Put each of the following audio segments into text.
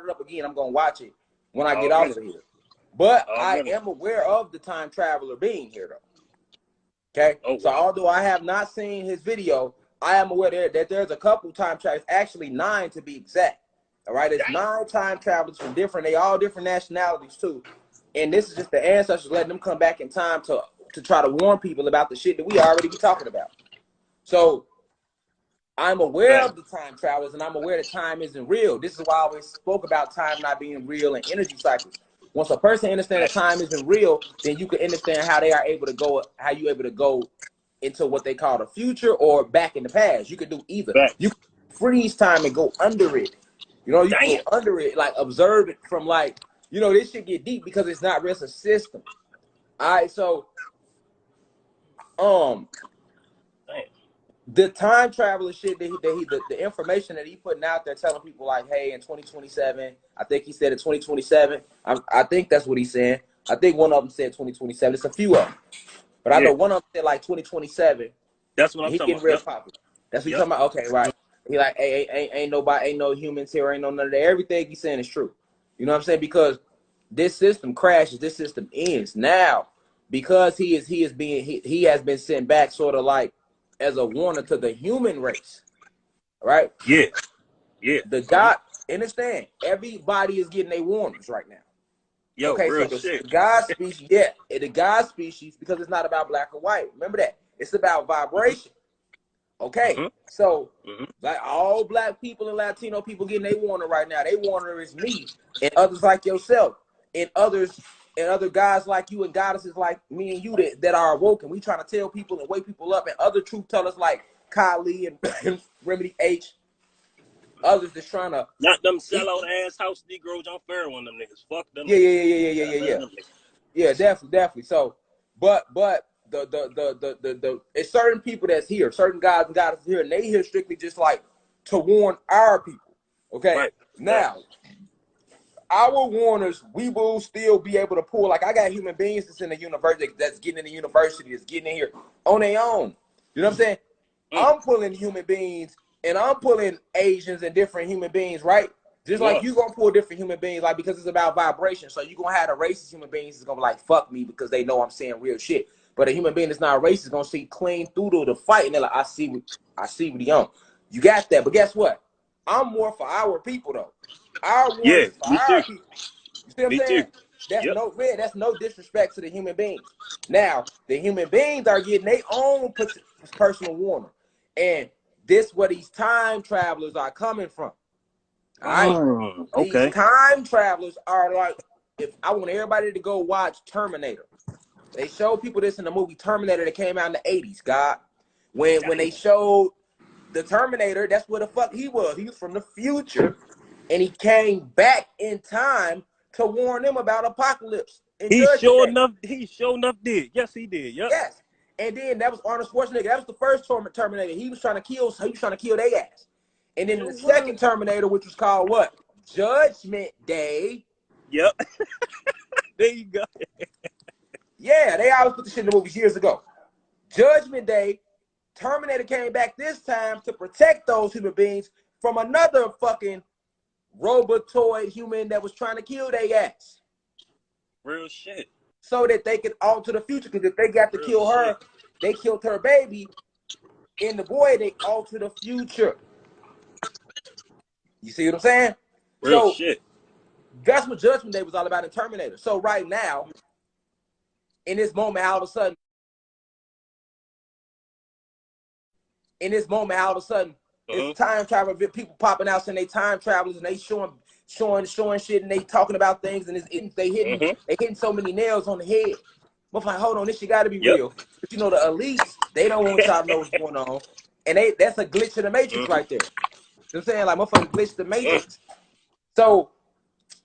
it up again. I'm gonna watch it when I get out of here. But I am aware of the time traveler being here, though. Okay, so although I have not seen his video, I am aware that there's a couple time travelers, actually 9 to be exact. All right, it's 9 time travelers from they all different nationalities too. And this is just the ancestors letting them come back in time to try to warn people about the shit that we already be talking about. So I'm aware of the time travelers, and I'm aware that time isn't real. This is why I always spoke about time not being real and energy cycles. Once a person understands that time isn't real, then you can understand how they are able to go, how you able to go into what they call the future or back in the past. You can do either. You can freeze time and go under it. You know, you can go under it, like observe it from like, you know, this shit get deep because it's not just a system. All right, so the time traveler shit the information that he putting out there telling people like, hey, in 2027, I think he said in 2027. I think that's what he's saying. I think one of them said 2027. It's a few of them. But I know one of them said like 2027. That's what I'm talking about. Real popular. That's what you're talking about. Okay, right. He like, hey, ain't nobody, ain't no humans here, ain't no none of that. Everything he's saying is true. You know what I'm saying? Because this system crashes, this system ends. Now, because he has been sent back sort of like as a warner to the human race. Right? Yeah. Yeah. The God, understand, everybody is getting their warnings right now. Yo, okay, so the God species, the God species, because it's not about black or white. Remember that. It's about vibration. Okay, so like all black people and Latino people getting their warning right now. They warner is me and others like yourself and other guys like you and goddesses like me and you that are awoken. We trying to tell people and wake people up, and other truth tellers like Kylie and Remedy H. Others that's trying to not them sellout ass house Negro John Farrell on them niggas. Fuck them. Yeah, definitely. So, but it's certain people that's here, certain guys and goddesses here, and they here strictly just like to warn our people. Okay, now our warners, we will still be able to pull. Like I got human beings that's in the university, that's getting in the university, that's getting in here on their own. You know what I'm saying? I'm pulling human beings. And I'm pulling Asians and different human beings, right? Just like you gonna pull different human beings, like because it's about vibration. So you gonna have the racist human beings is gonna be like fuck me because they know I'm saying real shit. But a human being that's not racist is gonna see clean through the fight and they're like, I see what he on. You got that, but guess what? I'm more for our people though. Our warriors for our people. You see what I'm saying? That's no disrespect to the human beings. Now the human beings are getting their own personal warning, and this where these time travelers are coming from. All right. These time travelers are like, if I want everybody to go watch Terminator. They showed people this in the movie Terminator that came out in the 80s, God. When they showed the Terminator, that's where the fuck he was. He was from the future. And he came back in time to warn them about apocalypse. He sure enough did. Yes, he did. Yep. Yes. And then that was Arnold Schwarzenegger. That was the first Terminator. He was trying to kill their ass. And then the second Terminator, which was called what? Judgment Day. Yep. There you go. Yeah, they always put the shit in the movies years ago. Judgment Day. Terminator came back this time to protect those human beings from another fucking robotoid human that was trying to kill their ass. Real shit. So that they could alter the future. Because if they got to kill her, they killed her baby. And the boy, they alter the future. You see what I'm saying? Real shit. That's what Judgment Day was all about in Terminator. So right now, in this moment, all of a sudden, it's time travel people popping out saying they time travelers and they showing shit and they talking about things and they hitting so many nails on the head. But like, hold on, this shit got to be real. But you know the elites, they don't want y'all to know what's going on, and that's a glitch in the matrix right there. You know what I'm saying? Like motherfuckers glitch the matrix. So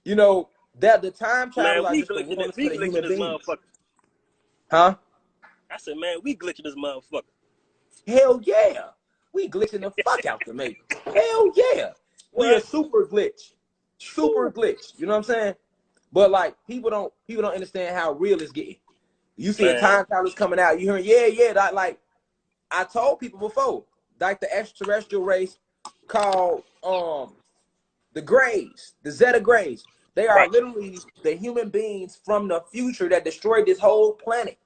you know that the time travel are just the warnings for the human beings. Huh? I said, man, we glitching this motherfucker. Hell yeah. We glitching the fuck out the matrix. Hell yeah. We're a super glitch. Super glitch. You know what I'm saying? But like people don't understand how real it's getting. You see the time travelers coming out, you hearing, like I told people before, like the extraterrestrial race called The Grays, the Zeta Grays, they are Right. literally the human beings from the future that destroyed this whole planet.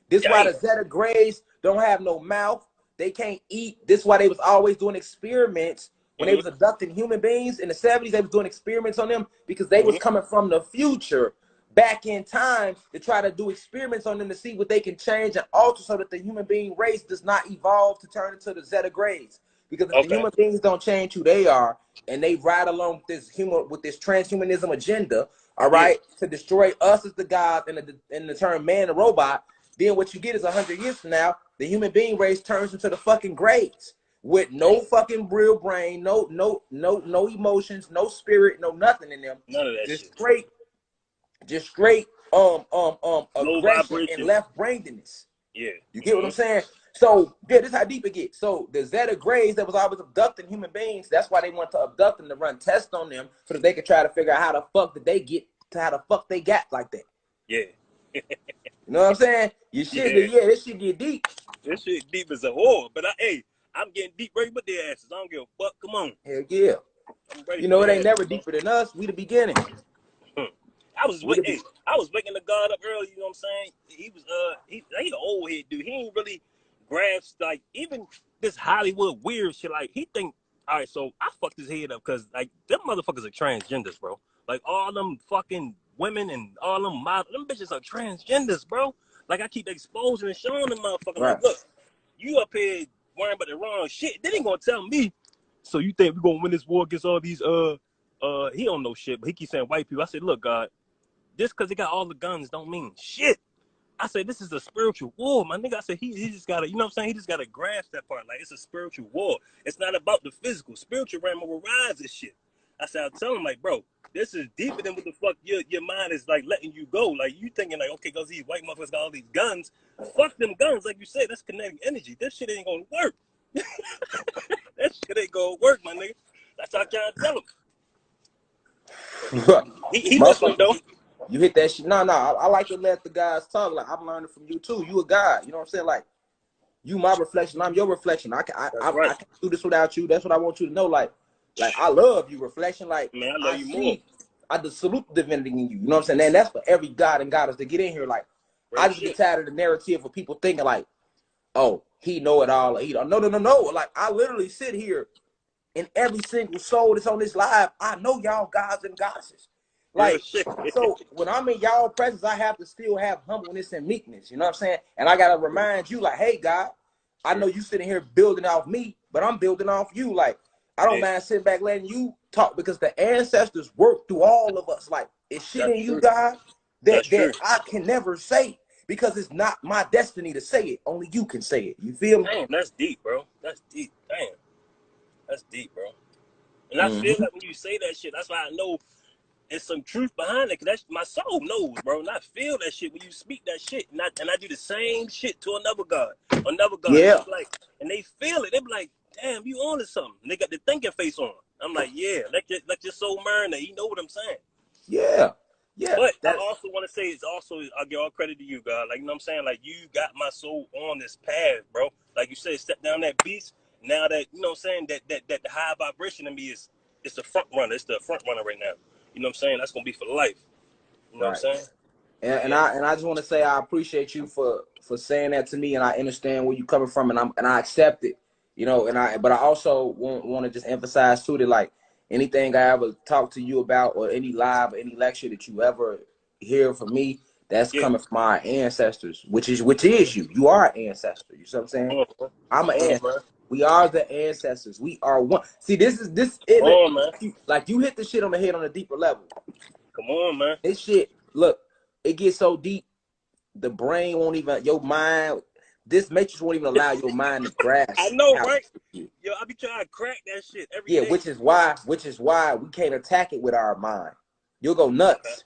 This is why the Zeta Grays don't have no mouth. They can't eat. This is why they was always doing experiments. When they was abducting human beings in the 70s, they was doing experiments on them because they was coming from the future back in time to try to do experiments on them to see what they can change and alter so that the human being race does not evolve to turn into the Zeta Grays. Because if the human beings don't change who they are and they ride along with this transhumanism agenda, all right, to destroy us as the gods and the term man and robot, then what you get is 100 years from now, the human being race turns into the fucking Grays with no fucking real brain, no emotions, no spirit, no nothing in them. None of that just shit. Just straight no aggression vibration. and left-brainedness. Yeah. You get what I'm saying? So, yeah, this is how deep it gets. So, the Zeta Grays that was always abducting human beings, that's why they want to abduct them to run tests on them so that they could try to figure out how the fuck did they get to how the fuck they got like that. Yeah. You know what I'm saying? This shit get deep. This shit deep as a whore. But I'm getting deep ready with their asses. I don't give a fuck. Come on. Hell yeah. You know, it ain't never deeper than us. We the beginning. I was waking the God up early, you know what I'm saying? He was he an old head dude. He ain't really grasp like even this Hollywood weird shit. Like he think, all right, so I fucked his head up because like them motherfuckers are transgenders, bro. Like all them fucking women and all them models, them bitches are transgenders, bro. Like I keep exposing and showing them motherfuckers like, look, you up here worrying about the wrong shit. They ain't gonna tell me. So you think we're gonna win this war against all these he don't know shit, but he keeps saying white people. I said, look, God, just because they got all the guns don't mean shit. I said, this is a spiritual war, my nigga. I said, he just got to, you know what I'm saying? He just got to grasp that part. Like, it's a spiritual war. It's not about the physical. Spiritual realm overrides this shit. I said, I'll tell him, like, bro, this is deeper than what the fuck your mind is, like, letting you go. Like, you thinking, like, okay, because these white motherfuckers got all these guns. Fuck them guns. Like you said, that's kinetic energy. This shit ain't going to work. That shit ain't going to work, my nigga. That's how I trying to tell him. He listening, though. You hit that shit. No, I like to let the guys talk. Like, I'm learning from you too. You a guy. You know what I'm saying? Like, you my reflection. I'm your reflection. I can't do this without you. That's what I want you to know. Like I love you, reflection. Like, man, I love you more. I just salute the divinity in you. You know what I'm saying? And that's for every god and goddess to get in here. Like, I just get tired of the narrative of people thinking like, oh, he know it all. He don't. No. Like, I literally sit here, and every single soul that's on this live, I know y'all gods and goddesses. Like, so when I'm in y'all presence, I have to still have humbleness and meekness. You know what I'm saying? And I got to remind you, like, hey, God, I know you sitting here building off me, but I'm building off you. Like, I don't mind sitting back letting you talk because the ancestors work through all of us. Like, it's shit in you, God, that I can never say because it's not my destiny to say it. Only you can say it. You feel me? Damn, that's deep, bro. That's deep. Damn. That's deep, bro. And I feel like when you say that shit, that's why I know there's some truth behind it, because that's my soul knows, bro. And I feel that shit when you speak that shit. And I do the same shit to another God. Yeah. And they feel it. They be like, damn, you on to something. And they got the thinking face on. I'm like, yeah, let your soul marinate. You know what I'm saying? Yeah. But I also want to say I give all credit to you, God. Like, you know what I'm saying? Like, you got my soul on this path, bro. Like you said, step down that beast. Now that, you know what I'm saying, that the high vibration in me it's the front runner. It's the front runner right now. You know what I'm saying? That's gonna be for life. You know what I'm saying? And I just want to say I appreciate you for saying that to me, and I understand where you're coming from, and I accept it. You know, but I also want to just emphasize too that, like, anything I ever talk to you about, or any live or any lecture that you ever hear from me, that's coming from our ancestors, which is you. You are an ancestor. You see what I'm saying? I'm an ancestor. We are the ancestors. We are one. See, this is like, you hit the shit on the head on a deeper level. Come on, man. This shit, look, it gets so deep, the brain won't even, your mind, this matrix won't even allow your mind to grasp. I know, right? Yo, I be trying to crack that shit every day. Which is why we can't attack it with our mind. You'll go nuts.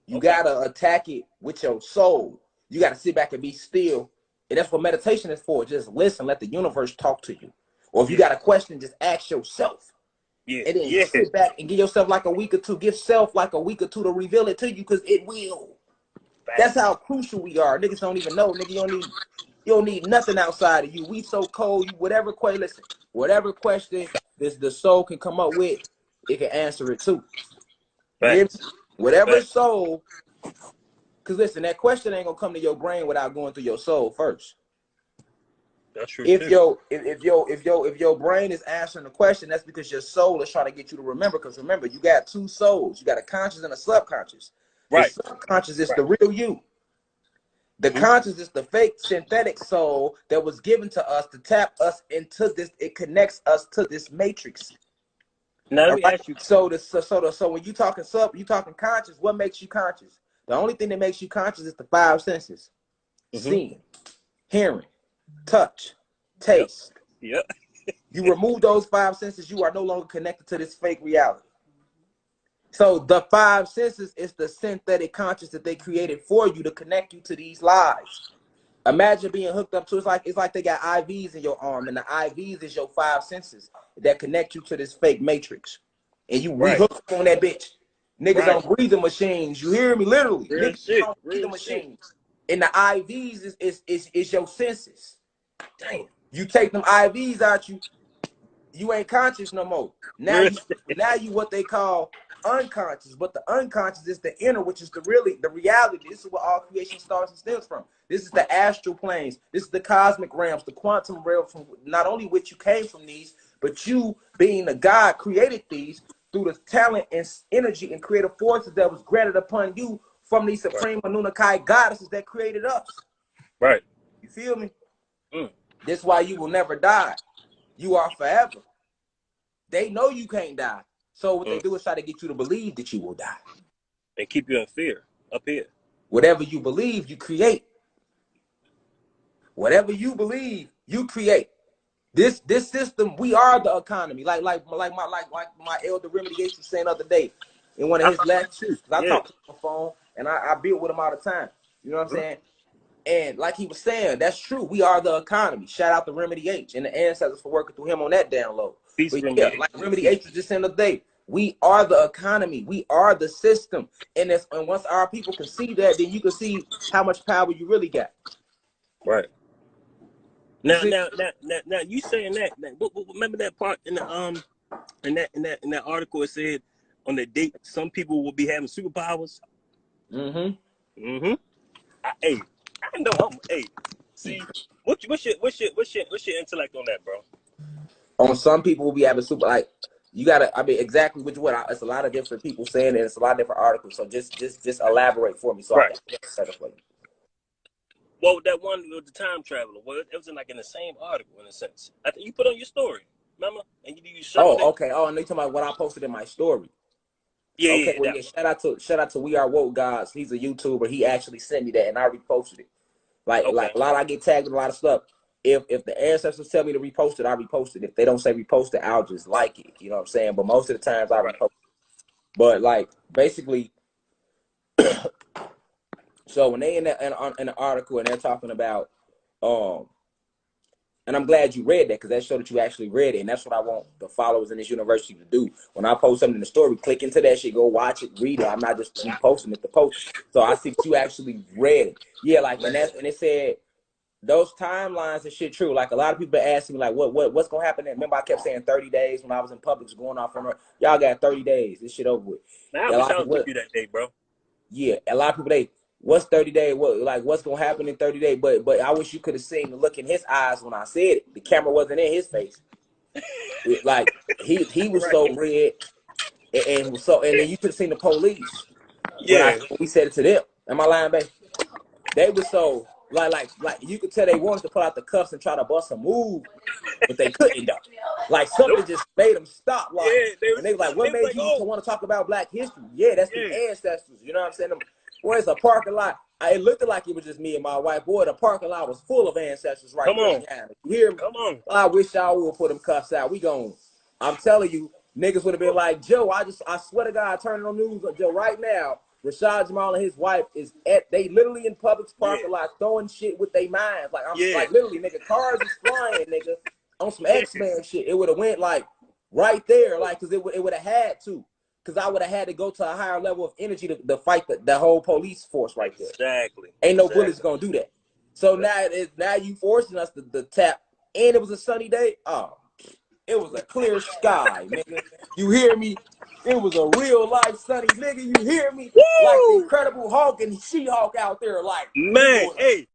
You gotta attack it with your soul. You gotta sit back and be still. And that's what meditation is for. Just listen, let the universe talk to you. Or if you got a question, just ask yourself. And then sit back and give yourself like a week or two. Give self like a week or two to reveal it to you, because it will. That's how crucial we are. Niggas don't even know. Nigga, you don't need nothing outside of you. We so cold. You whatever question the soul can come up with, it can answer it too. Right. Whatever soul, because listen, that question ain't gonna come to your brain without going through your soul first. That's true. If your brain is answering the question, that's because your soul is trying to get you to remember. Because remember, you got two souls. You got a conscious and a subconscious. Right. The subconscious is the real you. The conscious is the fake synthetic soul that was given to us to tap us into this. It connects us to this matrix. Now let me ask you. So when you talking conscious, what makes you conscious? The only thing that makes you conscious is the five senses: seeing, hearing, touch, taste. Yep. You remove those five senses, you are no longer connected to this fake reality. So the five senses is the synthetic conscious that they created for you to connect you to these lies. Imagine being hooked up to it's like they got IVs in your arm, and the IVs is your five senses that connect you to this fake matrix. And we hooked on that bitch. Niggas on breathing machines. You hear me? Literally. Real Niggas shit. on breathing machines. Shit. And the IVs is your senses. Damn. You take them IVs out, you ain't conscious no more. Now you what they call unconscious, but the unconscious is the inner, which is the reality. This is where all creation starts and stems from. This is the astral planes. This is the cosmic realms, the quantum realms, from not only which you came from these, but you being the God created these through the talent and energy and creative forces that was granted upon you from these supreme Anunnaki goddesses that created us. Right. You feel me? This is why you will never die. You are forever. They know you can't die. So what they do is try to get you to believe that you will die. And keep you in fear up here. Whatever you believe, you create. Whatever you believe, you create. This system, we are the economy. Like my elder Remedy Gates was saying the other day in one of his lectures. I talk to him on the phone and I build with him all the time. You know what I'm saying? And like he was saying, that's true. We are the economy. Shout out to Remedy H and the ancestors for working through him on that download. Peace, but yeah, like Remedy H was just saying the other day, we are the economy. We are the system. And once our people can see that, then you can see how much power you really got. Right. Now you saying that. Remember that part in the in that article? It said on the date some people will be having superpowers. Mm-hmm. I know. See, what's your intellect on that, bro? On some people will be having super you gotta. I mean, exactly which one. It's a lot of different people saying it. It's a lot of different articles. So just elaborate for me, so I can set it for you. Well, that one with the time traveler, well, it was in the same article in a sense. I think you put on your story, remember? And you showed it. Okay. Oh, and you talking about what I posted in my story. Yeah, okay, well, shout out to We Are Woke Gods. He's a YouTuber. He actually sent me that, and I reposted it. Like a lot, I get tagged in a lot of stuff. If the ancestors tell me to repost it, I repost it. If they don't say repost it, I'll just like it. You know what I'm saying? But most of the times I repost it. But like basically, so when they in the article and they're talking about and I'm glad you read that because that showed that you actually read it. And that's what I want the followers in this university to do. When I post something in the story, click into that shit, go watch it, read it. I'm not just reposting it to post. So I see that you actually read it. Yeah, like, and it said those timelines and shit true. Like a lot of people asking me like, what's gonna happen? Remember I kept saying 30 days when I was in Publix going off from her. Y'all got 30 days. This shit over with. Man, I wish I was with you that day, bro. Yeah, a lot of people what's 30 days? What's gonna happen in 30 days? But I wish you could have seen the look in his eyes when I said it. The camera wasn't in his face. Like he was so red, and then you could have seen the police. Yeah, when we said it to them. Am I lying, babe? They were so like you could tell they wanted to pull out the cuffs and try to bust a move, but they couldn't though. Like something just made them stop. Like, and they were like, "What made you want to talk about Black history?" Yeah, that's the ancestors. You know what I'm saying? Boy, it's a parking lot. It looked like it was just me and my wife. Boy, the parking lot was full of ancestors right there. You hear me? Come on. I wish y'all would put them cuffs out. I'm telling you, niggas would have been like, Joe, I swear to God, turning on news, Joe, right now, RASHAD Jamal and his wife they literally in Publix parking lot throwing shit with their minds. Like, like literally, nigga, cars is flying, nigga, on some X-Men shit. It would have went like right there, like, because it would have had to. Because I would have had to go to a higher level of energy to fight the whole police force right there. Exactly. Ain't no bullets gonna do that. So now you forcing us to tap, and it was a sunny day. Oh, It was a clear sky, nigga. You hear me? It was a real life sunny, nigga. You hear me? Woo! Like the Incredible Hulk and She-Hulk out there, like man, hey,